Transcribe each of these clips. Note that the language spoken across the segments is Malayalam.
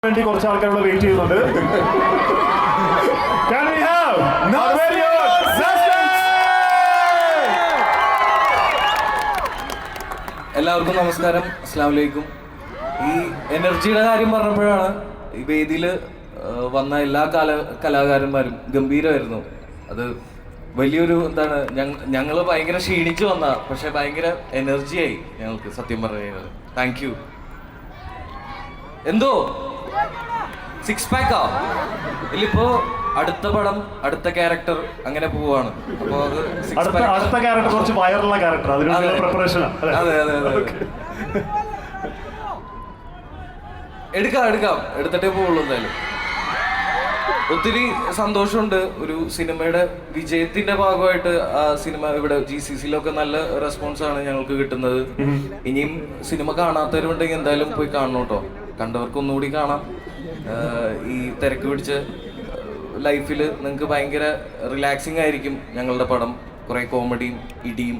വേണ്ടി കുറച്ച് ആൾക്കാർ ഇവിടെ വെയിറ്റ് ചെയ്യുന്നുണ്ട്. Can we have എല്ലാവർക്കും നമസ്കാരം, അസ്സലാമു അലൈക്കും. ഈ എനർജിയുടെ കാര്യം പറഞ്ഞപ്പോഴാണ് ഈ വേദിയിൽ വന്ന എല്ലാ കലാകാരന്മാരും ഗംഭീരമായിരുന്നു. അത് വലിയൊരു എന്താണ്, ഞങ്ങൾ ഭയങ്കര ക്ഷീണിച്ചു വന്ന, പക്ഷെ ഭയങ്കര എനർജിയായി ഞങ്ങൾക്ക്. സത്യം പറഞ്ഞു കഴിഞ്ഞാൽ താങ്ക് യു. എന്തോ 6 പാക്കാ ഇല്ലിപ്പോ അടുത്ത പടം, അടുത്ത ക്യാരക്ടർ അങ്ങനെ പോവാണ്. അപ്പൊ അത് അടുത്ത ക്യാരക്ടർ കുറച്ച് വയറുള്ള ക്യാരക്ടർ, അതിനുള്ള പ്രിപ്പറേഷൻ. അതെ അതെ അതെ, എടുക്കാം എടുത്തിട്ടേ പോവുള്ളൂ. എന്തായാലും ഒത്തിരി സന്തോഷമുണ്ട്. ഒരു സിനിമയുടെ വിജയത്തിന്റെ ഭാഗമായിട്ട് ആ സിനിമ ഇവിടെ GCCയിലൊക്കെ നല്ല റെസ്പോൺസാണ് ഞങ്ങൾക്ക് കിട്ടുന്നത്. ഇനിയും സിനിമ കാണാത്തവരുണ്ടെങ്കിൽ എന്തായാലും പോയി കാണണം കേട്ടോ. കണ്ടവർക്ക് ഒന്നുകൂടി കാണാം. ഈ തിരക്ക് പിടിച്ച ലൈഫിൽ നിങ്ങൾക്ക് ഭയങ്കര റിലാക്സിങ് ആയിരിക്കും ഞങ്ങളുടെ പടം. കുറേ കോമഡിയും ഇടിയും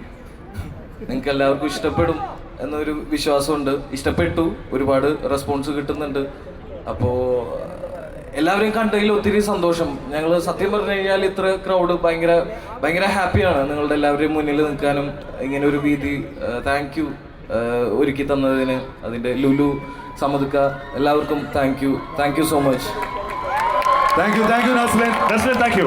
നിങ്ങൾക്ക് എല്ലാവർക്കും ഇഷ്ടപ്പെടും എന്നൊരു വിശ്വാസമുണ്ട്. ഇഷ്ടപ്പെട്ടു, ഒരുപാട് റെസ്പോൺസ് കിട്ടുന്നുണ്ട്. അപ്പോൾ എല്ലാവരെയും കണ്ടതിൽ ഒത്തിരി സന്തോഷം. ഞങ്ങൾ സത്യം പറഞ്ഞു കഴിഞ്ഞാൽ ഇത്ര ക്രൗഡ് ഭയങ്കര ഹാപ്പിയാണ് നിങ്ങളുടെ എല്ലാവരുടെയും മുന്നിൽ നിൽക്കാനും. ഇങ്ങനെ ഒരു വേദി താങ്ക് യു ഒരുക്കി തന്നതിന്. അതിൻ്റെ ലുലു, സമദുക്ക, എല്ലാവർക്കും thank you so much. Thank you Naslen. Thank you.